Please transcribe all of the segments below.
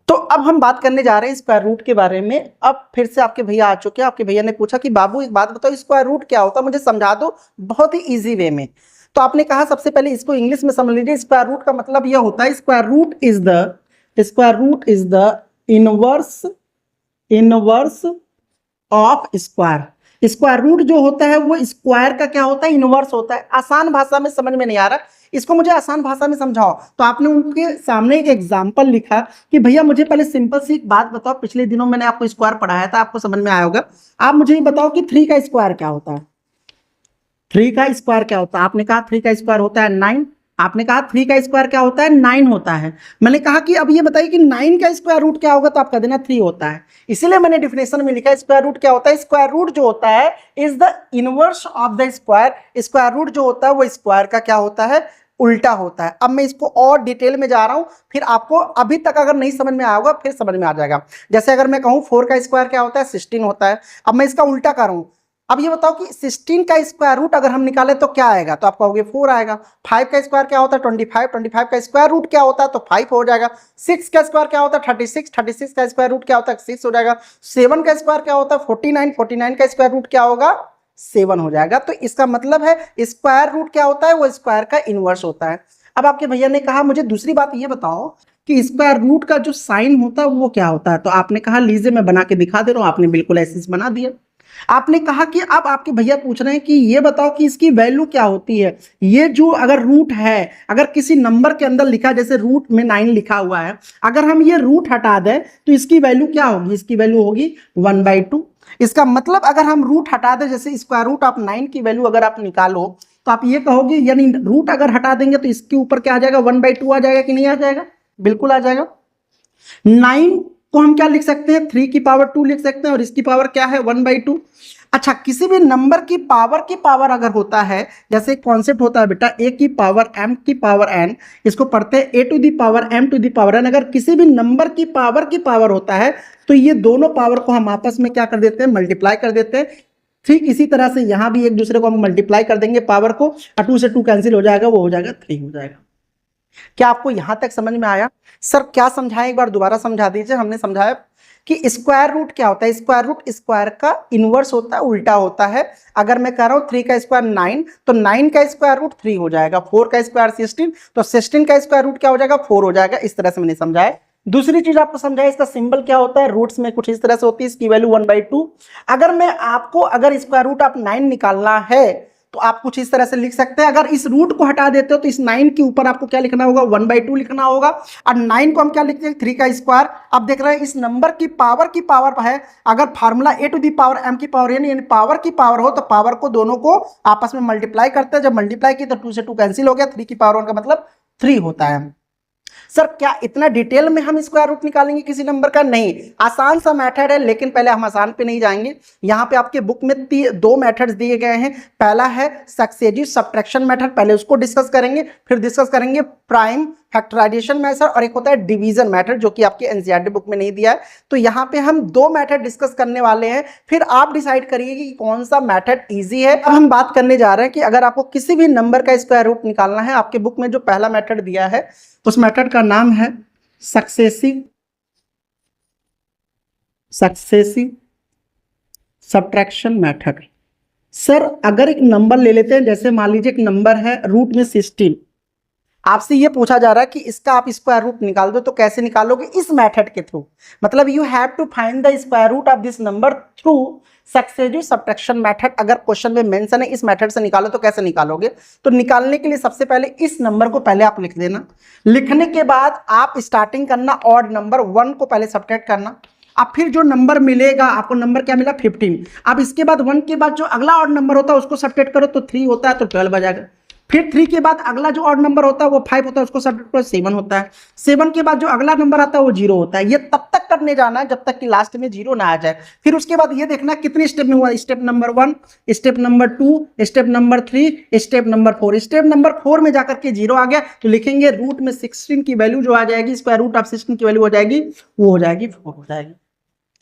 तो अब हम बात करने जा रहे हैं स्क्वायर रूट के बारे में। अब फिर से आपके भैया आ चुके हैं। आपके भैया ने पूछा कि बाबू एक बात बताओ, स्क्वायर रूट क्या होता है, मुझे समझा दो बहुत ही इजी वे में। तो आपने कहा सबसे पहले इसको इंग्लिश में समझ लीजिए। स्क्वायर रूट का मतलब यह होता है, square root is the inverse of square. Square root जो होता है वो स्क्वायर का क्या होता है, इनवर्स होता है। आसान भाषा में समझ में नहीं आ रहा, इसको मुझे आसान भाषा में समझाओ। तो आपने उनके सामने एक एग्जांपल लिखा कि भैया मुझे पहले सिंपल सी एक बात बताओ, पिछले दिनों मैंने आपको स्क्वायर पढ़ाया था, आपको समझ में आया होगा। आप मुझे ये बताओ कि 3 का स्क्वायर क्या होता है। 3 का स्क्वायर क्या होता है? आपने कहा 3 का स्क्वायर होता है 9। आपने कहा 3 का स्क्वायर क्या होता है, 9 होता है। मैंने कहा कि अब ये बताइए कि 9 का स्क्वायर रूट क्या होगा, तो आप कह देना 3 होता है। इसीलिए मैंने डिफिनेशन में लिखा स्क्वायर रूट क्या होता है। स्क्वायर रूट जो होता है is the inverse of the square. Square root जो होता है वो स्क्वायर का क्या होता है, उल्टा होता है। अब मैं इसको और डिटेल में जा रहा हूं, फिर आपको अभी तक अगर नहीं समझ में आया होगा फिर समझ में आ जाएगा। जैसे अगर मैं कहूं 4 का स्क्वायर क्या होता है, 16 होता है। अब मैं इसका उल्टा करूं, अब ये बताओ कि 16 का स्क्वायर रूट अगर हम निकाले तो क्या आएगा, तो आप कहोगे 4 आएगा। 5 का स्क्वायर क्या होता है, 25। 25 का स्क्वायर रूट क्या होता है, तो 5 हो जाएगा। 6 का स्क्वायर क्या होता है, 36। 36 का स्क्वायर रूट क्या होता है, 6 हो जाएगा। 7 का स्क्वायर क्या होता है, 49। 49 का स्क्वायर रूट क्या होगा, 7 हो जाएगा। तो इसका मतलब है स्क्वायर रूट क्या होता है, वो स्क्वायर का इनवर्स होता है। अब आपके भैया ने कहा मुझे दूसरी बात ये बताओ कि स्क्वायर रूट का जो साइन होता है वो क्या होता है। तो आपने कहा लीजिए मैं बना के दिखा दे रहा हूं। आपने बिल्कुल ऐसे बना दिया। आपने कहा कि अब आपके भैया पूछ रहे हैं कि ये बताओ कि इसकी वैल्यू क्या होती है। ये जो अगर रूट है, अगर किसी नंबर के अंदर लिखा है, जैसे रूट में 9 लिखा हुआ है, अगर हम ये रूट हटा दें तो इसकी वैल्यू क्या होगी, इसकी वैल्यू होगी 1/2। इसका मतलब अगर हम रूट हटा दें, जैसे स्क्वायर रूट ऑफ 9 की वैल्यू अगर आप निकालो तो आप ये कहोगे, यानी रूट अगर हटा देंगे तो इसके ऊपर क्या आ जाएगा, 1/2 आ जाएगा कि नहीं आ जाएगा, बिल्कुल आ जाएगा। 9 को हम क्या लिख सकते हैं, 3 की पावर 2 लिख सकते हैं, और इसकी पावर क्या है, 1/2। अच्छा, किसी भी नंबर की पावर अगर होता है, जैसे कॉन्सेप्ट होता है बेटा a की पावर m की पावर n, इसको पढ़ते हैं a to the power m to the power n। अगर किसी भी नंबर की पावर होता है तो ये दोनों पावर को हम आपस में क्या कर देते हैं, मल्टीप्लाई कर देते हैं। ठीक इसी तरह से यहां भी एक दूसरे को हम मल्टीप्लाई कर देंगे पावर को, 2 से 2 कैंसिल हो जाएगा, वो हो जाएगा 3 हो जाएगा। क्या आपको यहां तक समझ में आया? सर क्या समझाएं, एक बार दोबारा समझा दीजिए। हमने समझाया कि स्क्वायर रूट क्या होता है। स्क्वायर रूट स्क्वायर का इनवर्स होता है, उल्टा होता है। अगर मैं कह रहा हूं 3 का स्क्वायर 9, तो 9 का स्क्वायर रूट 3 हो जाएगा। 4 का स्क्वायर 16, तो 16 का स्क्वायर रूट क्या हो जाएगा, 4 हो जाएगा। इस तरह से मैंने समझाया। दूसरी चीज आपको समझाया, इसका सिंबल क्या होता है, रूट्स में कुछ इस तरह से होती है, इसकी वैल्यू 1/2। अगर मैं आपको अगर स्क्वायर रूट ऑफ 9 निकालना है तो आप कुछ इस तरह से लिख सकते हैं। अगर इस रूट को हटा देते हो तो इस 9 के ऊपर आपको क्या लिखना होगा, 1/2 लिखना होगा। और 9 को हम क्या लिखते हैं, 3 का स्क्वायर। अब देख रहे हैं इस नंबर की पावर है, अगर formula a to the power m की पावर यानी पावर की पावर हो तो पावर को दोनों को आपस में मल्टीप्लाई करते हैं। जब मल्टीप्लाई की तो 2 से 2 कैंसिल हो गया, 3 की पावर 1 का मतलब 3 होता है। सर क्या इतना डिटेल में हम स्क्वायर रूट निकालेंगे किसी नंबर का? नहीं, आसान सा मेथड है, लेकिन पहले हम आसान पे नहीं जाएंगे। यहाँ पे आपके बुक में 2 मेथड्स दिए गए हैं। पहला है सक्सेसिव सब्ट्रैक्शन मेथड, पहले उसको डिस्कस करेंगे, फिर डिस्कस करेंगे प्राइम फैक्टराइजेशन मेथड, और एक होता है डिवीजन मेथड जो कि आपकी एनसीईआरटी बुक में नहीं दिया है। तो यहाँ पे हम 2 मेथड डिस्कस करने वाले हैं, फिर आप डिसाइड करिए कि कौन सा मेथड इजी है। अब हम बात करने जा रहे हैं कि अगर आपको किसी भी नंबर का स्क्वायर रूट निकालना है, आपके बुक में जो पहला मेथड दिया है उस मेथड का नाम है सक्सेसिव सब्ट्रैक्शन मेथड। सर अगर एक नंबर ले लेते हैं, जैसे मान लीजिए एक नंबर है रूट में 16, आपसे ये पूछा जा रहा है कि इसका आप स्क्वायर रूट निकाल दो, तो कैसे निकालोगे, इस मेथड के थ्रू। मतलब you have to find the square root of this number through successive subtraction method. अगर क्वेश्चन में मेंशन है इस मेथड से निकालो तो कैसे निकालोगे? तो निकालने के लिए सबसे पहले इस नंबर को पहले आप लिख देना। लिखने के बाद आप स्टार्टिंग करना ऑड नंबर 1 को पहले सब्ट्रैक्ट करना। अब फिर जो नंबर मिलेगा आपको, नंबर क्या मिला 15। अब इसके बाद 1 के बाद जो अगला ऑड नंबर होता है उसको सब्ट्रैक्ट करो तो 3 होता है, तो 12 आ जाएगा। फिर 3 के बाद अगला जो ऑड नंबर होता है वो 5 होता है, उसको सब्ट्रैक्ट करो 7 होता है। 7 के बाद जो अगला नंबर आता है वो 0 होता है। ये तब तक करने जाना है जब तक कि लास्ट में 0 ना आ जाए। फिर उसके बाद ये देखना कितने स्टेप में हुआ, step number 1, step number 2, step number 3, step number 4। Step number 4 में जाकर के 0 आ गया तो लिखेंगे रूट में 16 की वैल्यू जो आ जाएगी, स्क्वायर रूट ऑफ 16 की वैल्यू हो जाएगी, वो हो जाएगी 4 हो जाएगी।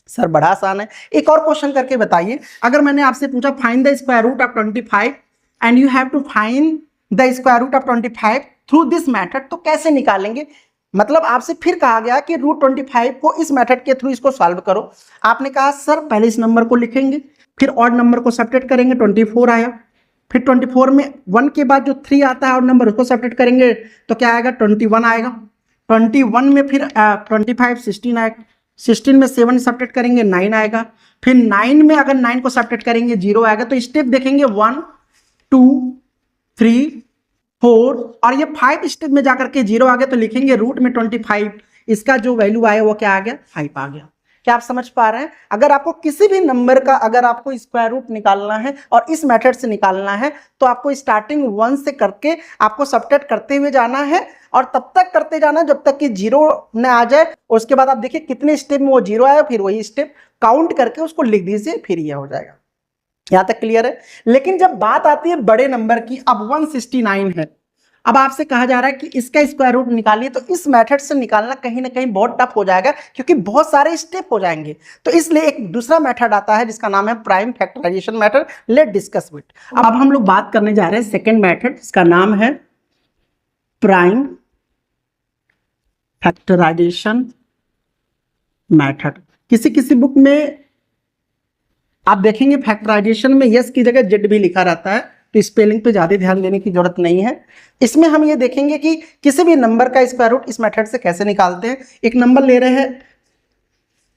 सर बड़ा आसान है। एक और क्वेश्चन करके बताइए, अगर मैंने आपसे पूछा find the square root of 25 and you have to find the square root of 25 through this method, तो कैसे निकालेंगे? मतलब आपसे फिर कहा गया कि √25 को इस मेथड के थ्रू इसको सॉल्व करो। आपने कहा सर पहले इस नंबर को लिखेंगे, फिर ऑड नंबर को सब्ट्रैक्ट करेंगे, 24 आया। फिर 24 में 1 के बाद जो 3 आता है ऑड नंबर उसको सब्ट्रैक्ट करेंगे तो क्या आएगा, 21 आएगा। 21 में फिर 25 16 आएगा। 16 में 7 सब्ट्रैक्ट करेंगे 9 आएगा। फिर 9 में अगर 9 को सब्ट्रैक्ट करेंगे 0 आएगा। तो स्टेप देखेंगे 1 2 3 4 और ये 5 स्टेप में जाकर के 0 आ गया तो लिखेंगे रूट में 25, इसका जो वैल्यू आया वो क्या आ गया, 5 आ गया। क्या आप समझ पा रहे हैं? अगर आपको किसी भी नंबर का अगर आपको स्क्वायर रूट निकालना है और इस मेथड से निकालना है तो आपको स्टार्टिंग 1 से करके आपको सब्ट्रैक्ट करते हुए जाना है और तब तक करते जाना जब तक कि 0 न आ जाए। उसके बाद आप देखिए कितने स्टेप में वो 0 आया, फिर वही स्टेप काउंट करके उसको लिख दीजिए, फिर ये हो जाएगा। यहां तक क्लियर है? लेकिन जब बात आती है बड़े नंबर की, अब 169 है, अब आपसे कहा जा रहा है कि इसका स्क्वायर रूट निकालिए, तो इस मेथड से निकालना कहीं ना कहीं बहुत टफ हो जाएगा क्योंकि बहुत सारे स्टेप हो जाएंगे। तो इसलिए एक दूसरा मेथड आता है जिसका नाम है prime factorization method. Let discuss it. अब हम लोग बात करने जा रहे हैं सेकेंड मेथड, जिसका नाम है प्राइम फैक्टराइजेशन मेथड। किसी किसी बुक में आप देखेंगे फैक्टराइजेशन में यस की जगह जेड भी लिखा रहता है, तो स्पेलिंग पे ज्यादा ध्यान देने की जरूरत नहीं है। इसमें हम ये देखेंगे कि किसी भी नंबर का स्क्वायर रूट इस मेथड से कैसे निकालते हैं। एक नंबर ले रहे हैं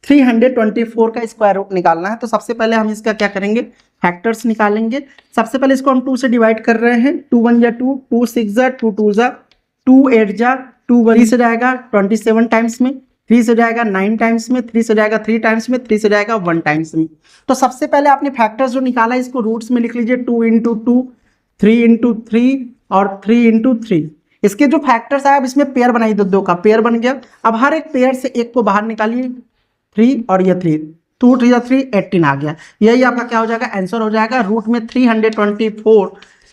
324 का स्क्वायर रूट निकालना है, तो सबसे पहले हम इसका क्या करेंगे, फैक्टर्स निकालेंगे। सबसे पहले इसको हम 2 से डिवाइड कर रहे हैं। 2 1 जा 2, 2 6 जा 2 2 जा 2 8 जा 2 1 से जाएगा 27 टाइम्स में, 3 से जाएगा 9 टाइम्स में, 3 से जाएगा 3 टाइम्स में, 3 से जाएगा 1 टाइम्स में। तो सबसे पहले आपने फैक्टर्स जो निकाला है इसको रूट्स में लिख लीजिए। 2 × 2, 3 × 3 और 3 × 3। इसके जो फैक्टर्स आए अब इसमें पेयर बनाइए, दो का पेयर बन गया। अब हर एक पेयर से एक को बाहर निकालिए, 3 और ये 3, 2 3 या 3 18 आ गया। यही आपका क्या हो जाएगा, आंसर हो जाएगा। रूट में 324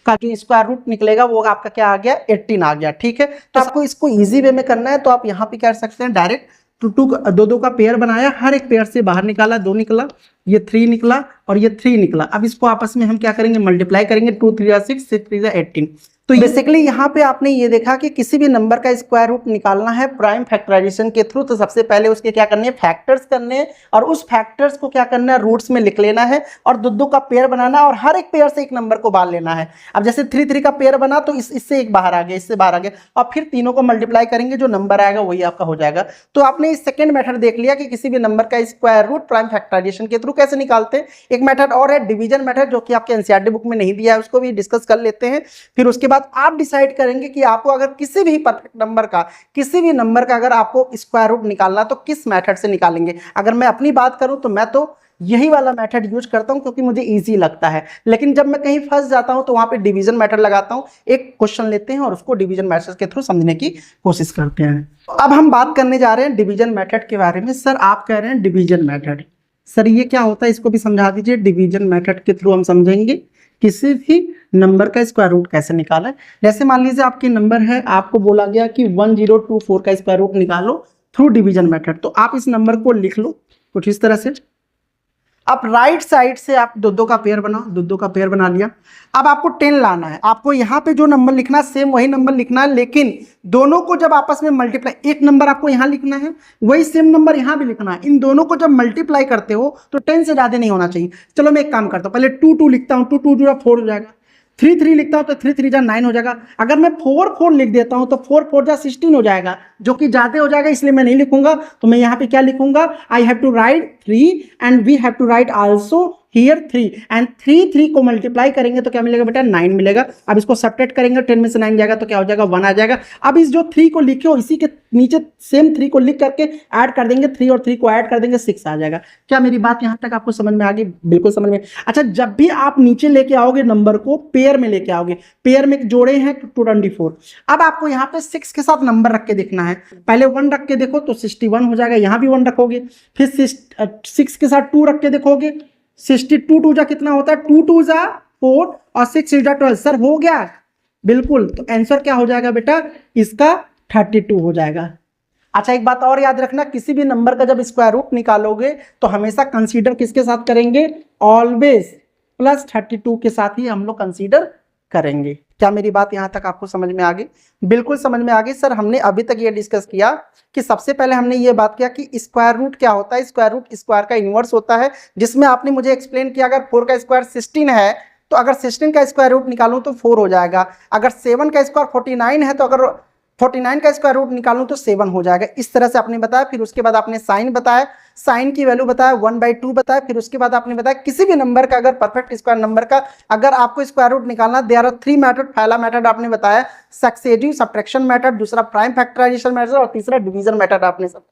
का जो स्क्वायर रूट निकलेगा वो आपका क्या आ गया, 18 आ गया। ठीक है, तो आपको इसको इजी वे में करना है तो आप यहाँ पे कर सकते हैं डायरेक्ट दो का पेयर बनाया, हर एक पेयर से बाहर निकाला, 2 निकला, ये 3 निकला और ये 3 निकला। अब इसको आपस में हम क्या करेंगे, मल्टीप्लाई करेंगे। 2 3 जा 6, 6 3 जा 18। तो बेसिकली यहाँ पे आपने ये देखा कि किसी भी नंबर का स्क्वायर रूट निकालना है प्राइम फैक्टराइजेशन के थ्रू, तो सबसे पहले उसके क्या करने हैं, फैक्टर्स करने हैं और उस फैक्टर्स को क्या करना है, रूट्स में लिख लेना है और दो का पेयर बनाना और हर एक पेयर से एक नंबर को बाहर लेना है। अब जैसे 3 3 का पेयर बना तो इससे एक बाहर आ गया, इससे बाहर आ गया और फिर तीनों को मल्टीप्लाई करेंगे, जो नंबर आएगा वही आपका हो जाएगा। तो आपने इस सेकेंड मेथड देख लिया कि किसी भी नंबर का स्क्वायर रूट प्राइम फैक्टराइजेशन के थ्रू कैसे निकालते हैं। एक मेथड और है डिवीजन मेथड, जो कि आपके एनसीईआरटी बुक में नहीं दिया है, उसको भी डिस्कस कर लेते हैं। फिर उसके बाद आप डिसाइड करेंगे कि आपको अगर किसी भी परफेक्ट नंबर का, किसी भी नंबर का अगर आपको स्क्वायर रूट निकालना तो किस मेथड से निकालेंगे। अगर मैं अपनी बात करूं तो मैं तो यही वाला मेथड यूज करता हूं क्योंकि मुझे इजी लगता है, लेकिन जब मैं कहीं फंस जाता हूं तो वहां पे डिवीजन मेथड लगाता हूं। एक क्वेश्चन लेते हैं और उसको डिवीजन मेथड के थ्रू समझने की कोशिश करते हैं। अब हम बात करने जा रहे हैं डिवीजन मेथड के बारे में। सर आप कह रहे हैं डिवीजन मेथड, सर ये क्या होता है, इसको भी समझा दीजिए। डिवीजन मेथड के थ्रू हम समझेंगे किसी भी नंबर का स्क्वायर रूट कैसे निकाला है। जैसे मान लीजिए आपके नंबर है, आपको बोला गया कि 1024 का स्क्वायर रूट निकालो थ्रू डिवीजन मेथड, तो आप इस नंबर को लिख लो कुछ इस तरह से। आप राइट साइड से आप दो का पेयर बनाओ, दो का पेयर बना लिया। अब आपको 10 लाना है, आपको यहाँ पे जो नंबर लिखना है सेम वही नंबर लिखना है, लेकिन दोनों को जब आपस में मल्टीप्लाई, एक नंबर आपको यहाँ लिखना है, वही सेम नंबर यहाँ भी लिखना है। इन दोनों को जब मल्टीप्लाई करते हो तो 10 से ज्यादा नहीं होना चाहिए। चलो मैं एक काम करता हूँ, पहले 2 2 लिखता हूँ, 2 2 जो 4 हो जाएगा। 3 3 लिखता हूँ तो 3 3 जा 9 हो जाएगा। अगर मैं 4 4 लिख देता हूँ तो 4 4 जा 16 हो जाएगा, जो कि ज्यादा हो जाएगा, इसलिए मैं नहीं लिखूंगा। तो मैं यहाँ पे क्या लिखूंगा, I have to write 3 and we have to write also here 3 and 3 को मल्टीप्लाई करेंगे तो क्या मिलेगा बेटा, 9 मिलेगा। अब इसको सब्ट्रैक्ट करेंगे, 10 में से 9 जाएगा तो क्या हो जाएगा, 1 आ जाएगा। अब इस जो 3 को लिखे हो इसी के नीचे सेम 3 को लिख करके ऐड कर देंगे, 3 और 3 को ऐड कर देंगे, 6 आ जाएगा। क्या मेरी बात यहाँ तक आपको समझ में आ गई? बिल्कुल समझ में। अच्छा, जब भी आप नीचे लेके आओगे नंबर को पेयर में लेके आओगे, पेयर में जोड़े हैं 224। अब आपको यहाँ पे 6 के साथ नंबर रख के देखना है। पहले 1 रख के देखो तो 61 हो जाएगा, यहाँ भी 1 रखोगे, फिर 6 के साथ 2 रख के देखोगे, 62 2 जा कितना होता है, 2 2 जा 4 और 6 जा 12। सर हो गया, बिल्कुल। तो आंसर क्या हो जाएगा बेटा, इसका 32 हो जाएगा। अच्छा, एक बात और याद रखना, किसी भी नंबर का जब स्क्वायर रूट निकालोगे तो हमेशा कंसीडर किसके साथ करेंगे, ऑलवेज +32 के साथ ही हम लोग कंसीडर करेंगे। क्या मेरी बात यहाँ तक आपको समझ में आ गई? बिल्कुल समझ में आ गई सर। हमने अभी तक ये डिस्कस किया कि सबसे पहले हमने ये बात किया कि स्क्वायर रूट क्या होता है। स्क्वायर रूट स्क्वायर का इनवर्स होता है, जिसमें आपने मुझे एक्सप्लेन किया अगर 4 का स्क्वायर 16 है तो अगर 16 का स्क्वायर रूट निकालूं तो 4 हो जाएगा। अगर 7 का स्क्वायर 49 है तो अगर 49 का स्क्वायर रूट निकालूं तो 7 हो जाएगा। इस तरह से आपने बताया। फिर उसके बाद आपने साइन बताया, साइन की वैल्यू बताया 1/2 बताया। फिर उसके बाद आपने बताया किसी भी नंबर का अगर परफेक्ट स्क्वायर नंबर का अगर आपको स्क्वायर रूट निकालना, देयर आर 3 मेथड। पहला मेथड आपने बताया सक्सेसिव सब्ट्रैक्शन मेथड, दूसरा प्राइम फैक्टराइजेशन मेथड और तीसरा डिवीजन मेथड। आपने सब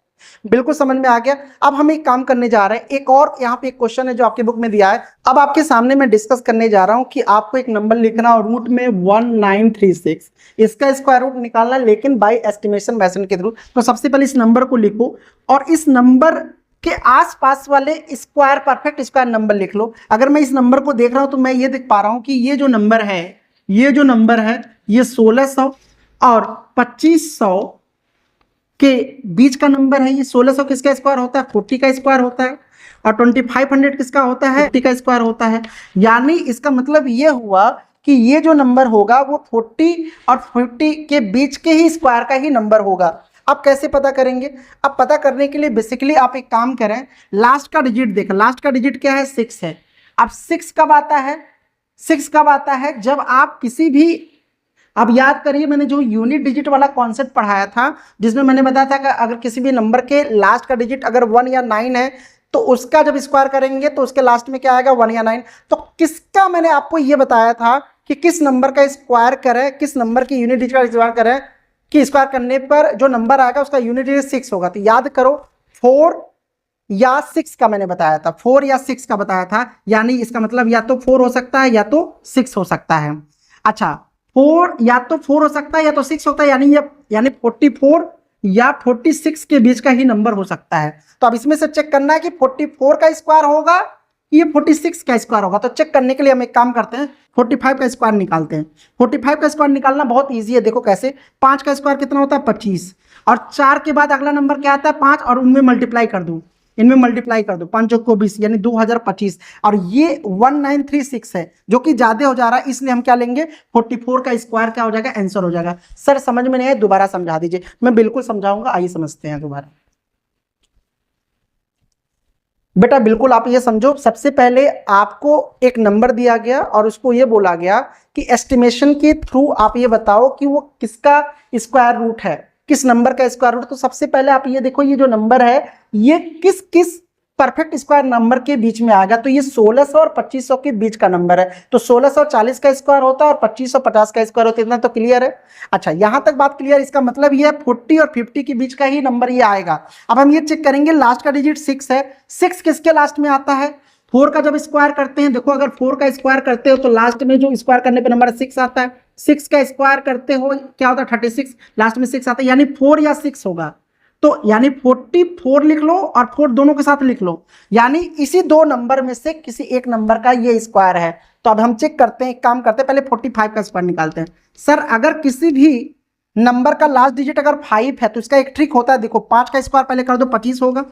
बिल्कुल समझ में आ गया। अब हम एक काम करने जा रहे हैं, एक और यहाँ पे एक क्वेश्चन है जो आपके बुक में दिया है। अब आपके सामने मैं डिस्कस करने जा रहा हूँ कि आपको एक नंबर लिखना और रूट में 1936 इसका स्क्वायर रूट निकालना, लेकिन बाय एस्टिमेशन मेथड के थ्रू। तो सबसे पहले इस नंबर को लिखो और इस नंबर के आसपास वाले स्क्वायर परफेक्ट स्क्वायर नंबर लिख लो। अगर मैं इस नंबर को देख रहा हूं तो मैं ये देख पा रहा हूं कि ये जो नंबर है ये 1600 और 2500 के बीच का नंबर है। ये 1600 किसका स्क्वायर होता है? 40 का स्क्वायर होता है। और 2500 किसका होता है? 50 का स्क्वायर होता है। यानी इसका मतलब ये हुआ कि ये जो नंबर होगा वो 40 और 50 के बीच के ही स्क्वायर का ही नंबर होगा। अब कैसे पता करेंगे? अब पता करने के लिए बेसिकली आप एक काम करें, लास्ट का डिजिट देखें। लास्ट का डिजिट क्या है? 6 है। अब 6 कब आता है? 6 कब आता है? जब आप किसी भी, अब याद करिए मैंने जो यूनिट डिजिट वाला कॉन्सेप्ट पढ़ाया था जिसमें मैंने बताया था कि अगर किसी भी नंबर के लास्ट का डिजिट अगर 1 या 9 है तो उसका जब स्क्वायर करेंगे तो उसके लास्ट में क्या आएगा? 1 या 9। तो किसका मैंने आपको ये बताया था कि किस नंबर का स्क्वायर करें, किस नंबर की यूनिट डिजिट का स्क्वायर करें कि स्क्वायर करने पर जो नंबर आएगा उसका यूनिट डिजिट 6 होगा। तो याद करो 4 या 6 का मैंने बताया था, 4 या 6 का बताया था। यानी इसका मतलब या तो 4 हो सकता है या तो 6 हो सकता है। अच्छा, 4 या तो 4 हो सकता है या तो 6 होता है, यानी 44 या 46 के बीच का ही नंबर हो सकता है। तो अब इसमें से चेक करना है कि 44 का स्क्वायर होगा ये 46 का स्क्वायर होगा। तो चेक करने के लिए हम एक काम करते हैं, 45 का स्क्वायर निकालते हैं। 45 का स्क्वायर निकालना बहुत इजी है। देखो कैसे, 5 का स्क्वायर कितना होता है? 25। और 4 के बाद अगला नंबर क्या आता है? 5, और उनमें मल्टीप्लाई कर दो, इनमें मल्टीप्लाई कर दो, 5 चौक 20 यानी 2025। और ये 1936 है जो कि ज्यादा हो जा रहा है, इसलिए हम क्या लेंगे? 44 का स्क्वायर क्या हो जाएगा? आंसर हो जाएगा। सर समझ में नहीं आया, दोबारा समझा दीजिए। मैं बिल्कुल समझाऊंगा, आइए समझते हैं दोबारा। बेटा बिल्कुल आप ये समझो, सबसे पहले आपको एक नंबर दिया गया और उसको ये बोला गया कि एस्टिमेशन के थ्रू आप ये बताओ कि वो किसका स्क्वायर रूट है, किस नंबर का स्क्वायर रूट। तो सबसे पहले आप ये देखो ये जो नंबर है ये किस किस परफेक्ट स्क्वायर नंबर के बीच में आएगा। तो ये 1600 और 2500 के बीच का नंबर है। तो 1640 का स्क्वायर होता है और 2550 का स्क्वायर होता है। इतना तो क्लियर है। अच्छा, यहां तक बात क्लियर। इसका मतलब ये 40 और 50 के बीच का ही नंबर ये आएगा। अब हम ये चेक करेंगे, लास्ट का डिजिट 6 है। 6 किसके लास्ट में आता है? 4 का जब स्क्वायर करते हैं, देखो अगर 4 का स्क्वायर करते हो तो लास्ट में जो स्क्वायर करने पे नंबर 6 आता है। 6 का स्क्वायर करते हो क्या होता है? 36, लास्ट में 6 आता है, यानी 4 या 6 होगा। तो यानी 44 लिख लो और 4 दोनों के साथ लिख लो, यानी इसी दो नंबर में से किसी एक नंबर का ये स्क्वायर है। तो अब हम चेक करते हैं, एक काम करते हैं, पहले 45 का स्क्वायर निकालते हैं। सर अगर किसी भी नंबर का लास्ट डिजिट अगर 5 है तो इसका एक ट्रिक होता है। देखो 5 का स्क्वायर पहले कर दो, 25 होगा।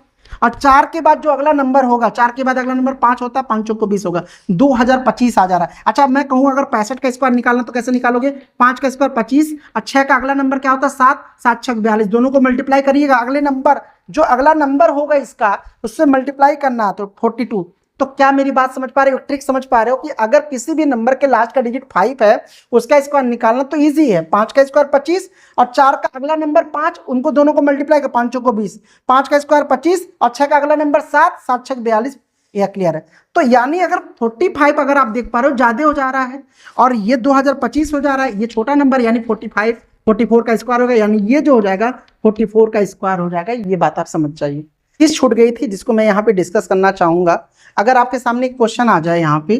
और 4 के बाद जो अगला नंबर होगा, 4 के बाद अगला नंबर 5 होता है, 5 चौक 20 होगा, 2025 आ जा रहा है। अच्छा मैं कहूं अगर 65 का स्क्वायर निकालना तो कैसे निकालोगे? 5 का स्क्वायर 25 और 6 का अगला नंबर क्या होता है? 7, 7 6 42, दोनों को मल्टीप्लाई करिएगा। अगले नंबर जो अगला नंबर होगा इसका उससे मल्टीप्लाई करना है तो 42। तो क्या मेरी बात समझ पा रहे हो? ट्रिक समझ पा रहे हो कि अगर किसी भी नंबर के लास्ट का डिजिट 5 है उसका स्क्वायर निकालना तो इजी है। 5 का स्क्वायर 25 और 4 का अगला नंबर 5, उनको दोनों को मल्टीप्लाई कर, 5 चौको 20, 5 का स्क्वायर 25 और 6 का अगला नंबर 7, 7 6 42। यह क्लियर है। तो यानी अगर 45 अगर आप देख पा रहे हो ज्यादा हो जा रहा है और ये 2025 हो जा रहा है, ये छोटा नंबर यानी 44 का स्क्वायर होगा, यानी ये जो हो जाएगा 44 का स्क्वायर हो जाएगा। ये बात आप समझ जाइए। चीज छूट गई थी जिसको मैं यहाँ पे डिस्कस करना चाहूंगा। अगर आपके सामने एक क्वेश्चन आ जाए यहाँ पे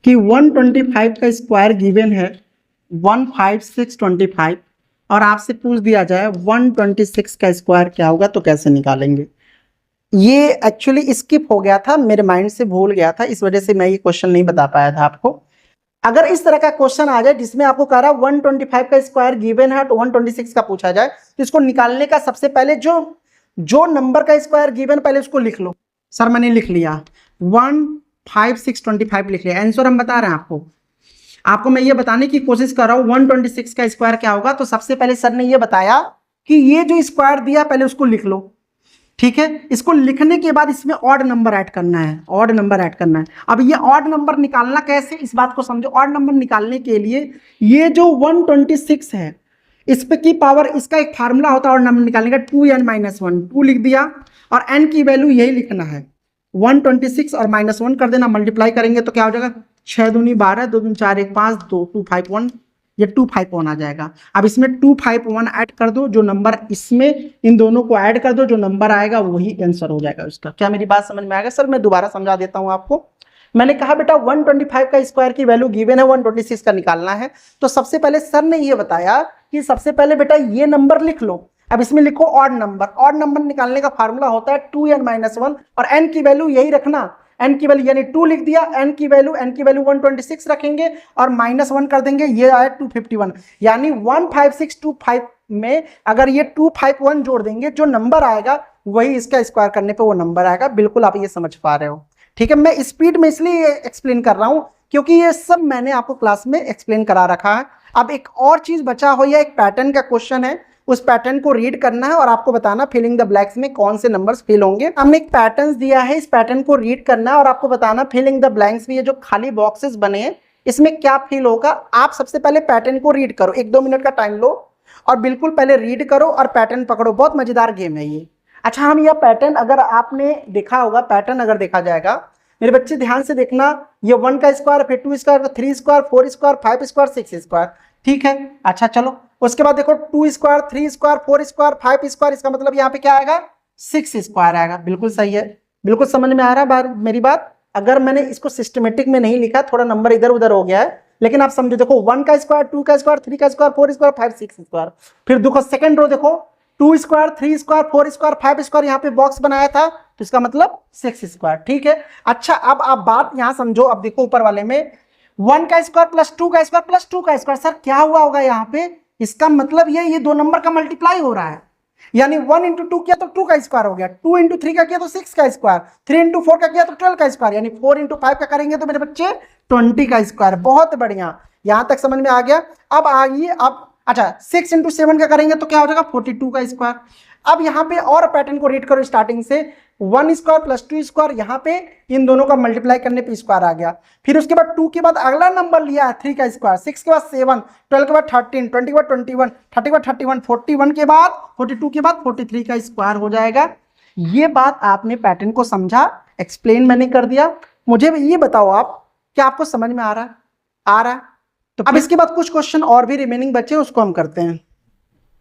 कि 125 का स्क्वायर गिवन है 15625 और आपसे पूछ दिया जाए 126 का स्क्वायर क्या होगा, तो कैसे निकालेंगे? ये एक्चुअली स्किप हो गया था, मेरे माइंड से भूल गया था, इस वजह से मैं ये क्वेश्चन नहीं बता पाया था आपको। अगर इस तरह का क्वेश्चन आ जाए जिसमें आपको कह रहा है 125 का स्क्वायर गिवन है तो 126 का पूछा जाए, तो इसको निकालने का सबसे पहले जो नंबर का स्क्वायर गिवन पहले उसको लिख लो। सर मैंने लिख लिया 15625 लिख लिया, आंसर हम बता रहे हैं आपको। आपको मैं ये बताने की कोशिश कर रहा हूँ 126 का स्क्वायर क्या होगा। तो सबसे पहले सर ने ये बताया कि ये जो स्क्वायर दिया पहले उसको लिख लो, ठीक है। इसको लिखने के बाद इसमें ऑड नंबर ऐड करना है, ऑड नंबर ऐड करना है। अब ये ऑड नंबर निकालना कैसे, इस बात को समझो। ऑड नंबर निकालने के लिए ये जो 126 है इस पे की पावर, इसका एक फार्मूला होता है ऑड नंबर निकालने का, 2n-1, 2 लिख दिया और n की वैल्यू यही लिखना है 126 और -1 कर देना, मल्टीप्लाई करेंगे तो क्या हो जाएगा 6 दूनी 12, 2 दूनी 4, 1 5, 2 251, ये 251 आ जाएगा। अब इसमें 251 ऐड कर दो, जो नंबर इसमें इन दोनों को ऐड कर दो, जो नंबर आएगा वही आंसर हो जाएगा उसका। क्या मेरी बात समझ में आएगा सर? मैं दोबारा समझा देता हूं आपको। मैंने कहा बेटा 125 का स्क्वायर की वैल्यू गिवन है, 126 का निकालना है। तो सबसे पहले सर ने ये बताया कि सबसे पहले बेटा ये नंबर लिख लो। अब इसमें लिखो ऑड नंबर। ऑड नंबर निकालने का फार्मूला होता है 2n-1 और n की वैल्यू यही रखना, n की वैल्यू यानी 2 लिख दिया, n की वैल्यू 126 रखेंगे और -1 कर देंगे, ये आया 251। यानी 15625 में अगर ये 251 जोड़ देंगे, जो नंबर आएगा वही इसका स्क्वायर करने पे वो नंबर आएगा। बिल्कुल आप ये समझ पा रहे हो, ठीक है। मैं स्पीड में इसलिए एक्सप्लेन कर रहा हूं क्योंकि ये सब मैंने आपको क्लास में एक्सप्लेन करा रखा है। अब एक और चीज बचा हो, या एक पैटर्न का क्वेश्चन है, उस पैटर्न को रीड करना है और आपको बताना फिलिंग द ब्लैंक्स में कौन से नंबर्स फिल होंगे। हमने एक पैटर्न दिया है, इस पैटर्न को रीड करना है और आपको बताना फिलिंग द ब्लैंक्स में ये जो खाली बॉक्सेस बने हैं इसमें क्या फिल होगा। आप सबसे पहले पैटर्न को रीड करो, 1-2 मिनट का टाइम लो और बिल्कुल पहले रीड करो और पैटर्न पकड़ो। बहुत मजेदार गेम है ये। अच्छा, हम यह पैटर्न अगर आपने देखा होगा, पैटर्न अगर देखा जाएगा, मेरे बच्चे ध्यान से देखना, ये 1 का स्क्वायर, फिर 2 square, 3 square, 4 square, 5 square, 6 square, ठीक है। अच्छा चलो, उसके बाद देखो 2 स्क्वायर, 3 स्क्वायर, 4 स्क्वायर, 5 स्क्वायर, इसका मतलब यहाँ पे क्या आएगा 6 स्क्वायर आएगा। बिल्कुल सही है, बिल्कुल समझ में आ रहा है मेरी बात। अगर मैंने इसको सिस्टमेटिक में नहीं लिखा, थोड़ा नंबर इधर उधर हो गया है, लेकिन आप समझो। देखो 1 का स्क्वायर, 2 का स्क्वायर, 3 का स्क्वायर, 4 स्क्वायर, 5 6 स्क्वायर। फिर देखो सेकंड रो, देखो 2 स्क्वायर, 3 स्क्वायर, 4 स्क्वायर, 5 स्क्वायर, यहाँ पे बॉक्स बनाया था तो इसका मतलब 6 स्क्वायर, ठीक है। अच्छा, अब आप बात यहाँ समझो। अब देखो ऊपर वाले में 1 का स्क्वायर प्लस 2 का स्क्वायर प्लस 2 का स्क्वायर, सर क्या हुआ होगा यहाँ पे? इसका मतलब ये दो नंबर का मल्टीप्लाई हो रहा है, यानी 1 इंटू 2 किया तो 2 का स्क्वायर हो गया, 2 इंटू 3 का किया तो 6 का स्क्वायर, 3 इंटू 4 का किया तो 12 का स्क्वायर, यानी 4 इंटू 5 का करेंगे तो मेरे बच्चे 20 का स्क्वायर। बहुत बढ़िया, यहां तक समझ में आ गया। अब आइए, अब अच्छा 6 इंटू 7 का करेंगे तो क्या हो जाएगा 42 का स्क्वायर। अब यहाँ पे और पैटर्न को रीड करो स्टार्टिंग से, 1 स्क्वायर प्लस 2 स्क्वायर, यहाँ पे इन दोनों का मल्टीप्लाई करने पे स्क्वायर आ गया। फिर उसके बाद 2 के बाद अगला नंबर लिया है 3 का स्क्वायर, 6 के बाद 7, 12 के बाद 13, 20 के बाद 21, 30 के बाद 31, 41 के बाद 42 के बाद 43 का स्क्वायर हो जाएगा। ये बात आपने पैटर्न को समझा, एक्सप्लेन मैंने कर दिया। मुझे ये बताओ आप, क्या आपको समझ में आ रहा है? आ रहा है? तो अब इसके बाद कुछ क्वेश्चन और भी रिमेनिंग बचे, उसको हम करते हैं।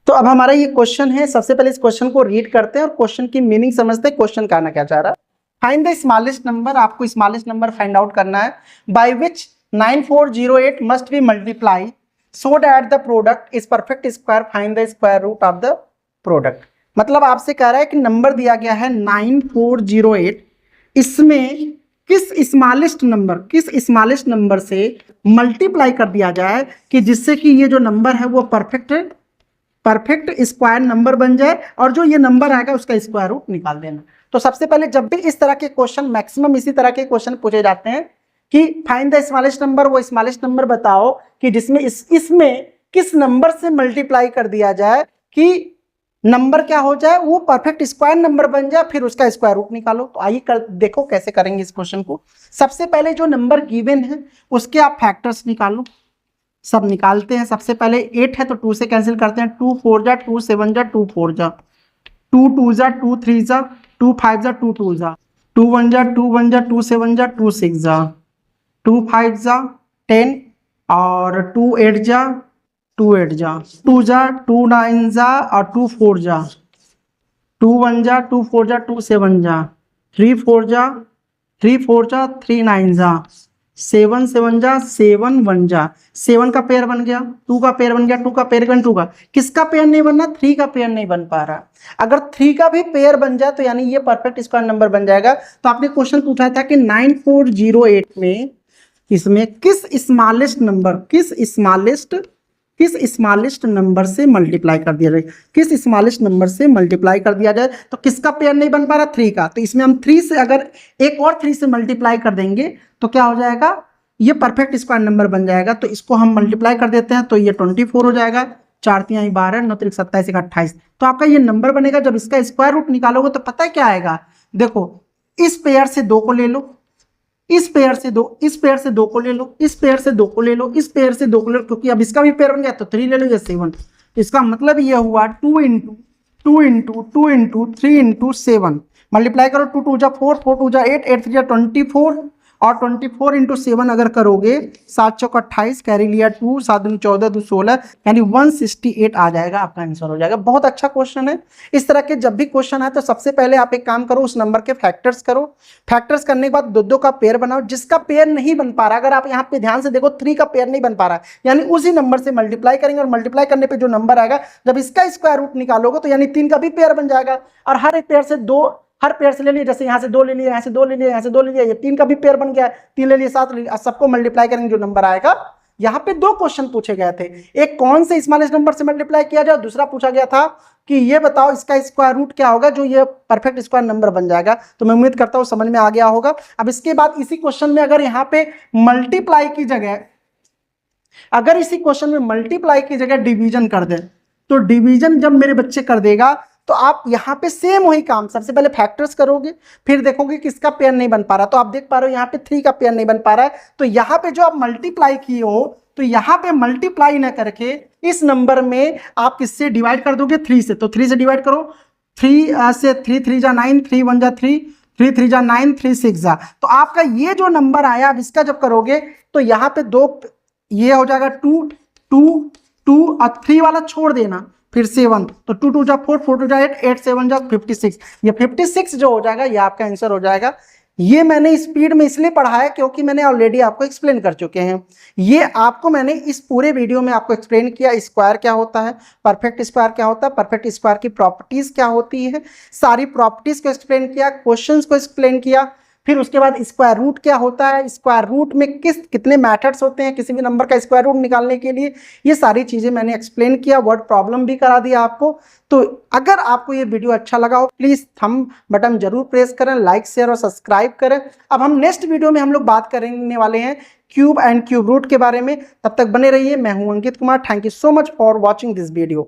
तो अब हमारा ये क्वेश्चन है, सबसे पहले इस क्वेश्चन को रीड करते हैं और क्वेश्चन की मीनिंग समझते हैं, क्वेश्चन कहना क्या चाह रहा है। फाइंड द स्मॉलेस्ट नंबर, आपको स्मॉलेस्ट नंबर फाइंड आउट करना है, by which 9408 must be multiply so that the product is perfect square, find the square root of the product. मतलब आपसे कह रहा है कि नंबर दिया गया है 9408, इसमें किस स्मॉलेस्ट नंबर से मल्टीप्लाई कर दिया जाए कि जिससे कि ये जो नंबर है वो परफेक्ट स्क्वायर नंबर बन जाए और जो ये नंबर आएगा उसका स्क्वायर रूट निकाल देना। तो सबसे पहले जब भी इस तरह के क्वेश्चन, मैक्सिमम इसी तरह के क्वेश्चन पूछे जाते हैं कि फाइंड द स्मॉलेस्ट नंबर, वो स्मॉलेस्ट नंबर बताओ कि जिसमें इसमें किस नंबर से मल्टीप्लाई कर दिया जाए कि नंबर क्या हो जाए, वो परफेक्ट स्क्वायर नंबर बन जाए, फिर उसका स्क्वायर रूट निकालो। तो आइए देखो कैसे करेंगे इस क्वेश्चन को। सबसे पहले जो नंबर गिवन है उसके आप फैक्टर्स निकालो। सब निकालते हैं। सबसे पहले 8 है तो 2 से कैंसिल करते हैं, 2 4 जा, 2 7 जा, 2 4 जा, 2 2 जा, 2 3 जा, 2 5 जा, 2 2 जा, 2 1 जा, 2 1 जा, 2 7 जा, 2 6 जा, 2 5 जा 10 और 2 8 जा, 2 8 जा, 2 जा, 2 9 जा और 2 4 जा, 2 1 जा, 2 4 जा, 2 7 जा, 3 4 जा, 3 4 जा, 3 9 जा, 7 7 जा, 7 1 जा, 7 का पेयर बन गया, 2 का पेयर बन गया, 2 का पेयर बन, 2 का किसका पेयर नहीं बनना, 3 का पेयर नहीं बन पा रहा। अगर 3 का भी पेयर बन जाए तो यानी ये परफेक्ट स्क्वायर नंबर बन जाएगा। तो आपने क्वेश्चन पूछा था कि 9408 में इसमें किस स्मॉलेस्ट नंबर से मल्टीप्लाई कर दिया जाए, किस स्मॉलेस्ट नंबर से मल्टीप्लाई कर दिया जाए। तो किसका पेयर नहीं बन पा रहा, 3 का। तो इसमें हम 3 से अगर एक और 3 से मल्टीप्लाई कर देंगे तो क्या हो जाएगा, ये परफेक्ट स्क्वायर नंबर बन जाएगा। तो इसको हम मल्टीप्लाई कर देते हैं, तो ये 24 हो जाएगा, 4 3 12 9 3 27 28। तो आपका ये नंबर बनेगा। जब इसका स्क्वायर रूट निकालोगे तो पता है क्या आएगा, देखो इस पेयर से 2 को ले लो, इस पेयर से 2, इस पेयर से 2 को ले लो, इस पेयर से 2 को ले लो, इस पेयर से 2 को ले लो, क्योंकि अब इसका भी पेयर बन गया तो 3 ले लो, ये 7। इसका मतलब ये हुआ 2 into 2 into 2 into 3 into 7। Multiply करो, 2 2 जा 4, 4 2 जा 8, 8 3 जा 24, और 24 इंटू 7 अगर करोगे 7 चौक 28, कैरी लिया 2, 7 दूनी 14, 2 16, यानी 168 आ जाएगा, आपका आंसर हो जाएगा। बहुत अच्छा क्वेश्चन है। इस तरह के जब भी क्वेश्चन है तो सबसे पहले आप एक काम करो, उस नंबर के फैक्टर्स करो। फैक्टर्स करने के बाद दो दो का पेयर बनाओ। जिसका पेयर नहीं बन पा रहा, अगर आप यहाँ पे ध्यान से देखो 3 का पेयर नहीं बन पा रहा, यानी उसी नंबर से मल्टीप्लाई करेंगे, और मल्टीप्लाई करने पे जो नंबर आएगा, जब इसका स्क्वायर रूट निकालोगे तो यानी 3 का भी पेयर बन जाएगा। और हर एक पेयर से 2, हर पेयर से ले लिए, जैसे यहाँ से 2 ले लिया, यहाँ से 2 ले लिया, यहाँ से 2 ले लिया, ये 3 का भी पेयर बन गया, 3 ले लिए, 7 ले लिया। सबको मल्टीप्लाई करेंगे, जो नंबर आएगा। यहाँ पे 2 क्वेश्चन पूछे गए थे, एक कौन से स्मॉलेस्ट नंबर से मल्टीप्लाई किया जाए, दूसरा पूछा गया था कि ये बताओ इसका स्क्वायर रूट क्या होगा जो ये परफेक्ट स्क्वायर नंबर बन जाएगा। तो मैं उम्मीद करता हूँ समझ में आ गया होगा। अब इसके बाद इसी क्वेश्चन में अगर यहाँ पे मल्टीप्लाई की जगह, अगर इसी क्वेश्चन में मल्टीप्लाई की जगह डिवीजन कर दें, तो डिवीजन जब मेरे बच्चे कर देगा तो आप यहाँ पे सेम वही काम, सबसे पहले फैक्टर्स करोगे, फिर देखोगे कि इसका पेयर नहीं बन पा रहा, तो आप देख पा रहे हो यहाँ पे 3 का पेयर नहीं बन पा रहा है, तो यहाँ पे जो आप मल्टीप्लाई किए हो, तो यहाँ पे मल्टीप्लाई ना करके इस नंबर में आप किससे डिवाइड कर दोगे, 3 से। तो 3 से डिवाइड करो, 3 से 3 3 जा 9, 3 1 जा 3, 3 3 जा 9, 3 6 जा। तो आपका ये जो नंबर आया, अब इसका जब करोगे तो यहाँ पे 2, ये हो जाएगा 2 2 2, और 3 वाला छोड़ देना, फिर 7, तो 2 2 जा 4, 4 2 जा 8, 8 7 जा 56। ये 56 जो हो जाएगा, ये आपका आंसर हो जाएगा। ये मैंने स्पीड में इसलिए पढ़ा है क्योंकि मैंने ऑलरेडी आपको एक्सप्लेन कर चुके हैं। ये आपको मैंने इस पूरे वीडियो में आपको एक्सप्लेन किया, स्क्वायर क्या होता है, परफेक्ट स्क्वायर क्या होता है, परफेक्ट स्क्वायर की प्रॉपर्टीज क्या होती है, सारी प्रॉपर्टीज को एक्सप्लेन किया, क्वेश्चंस को एक्सप्लेन किया, फिर उसके बाद स्क्वायर रूट क्या होता है, स्क्वायर रूट में कितने मेथड्स होते हैं किसी भी नंबर का स्क्वायर रूट निकालने के लिए, ये सारी चीज़ें मैंने एक्सप्लेन किया, वर्ड प्रॉब्लम भी करा दिया आपको। तो अगर आपको ये वीडियो अच्छा लगा हो, प्लीज़ थंब बटन जरूर प्रेस करें, लाइक शेयर और सब्सक्राइब करें। अब हम नेक्स्ट वीडियो में हम लोग बात करने वाले हैं क्यूब एंड क्यूब रूट के बारे में। तब तक बने रहिए। मैं हूं Ankit Kumar. Thank you so much for watching this video.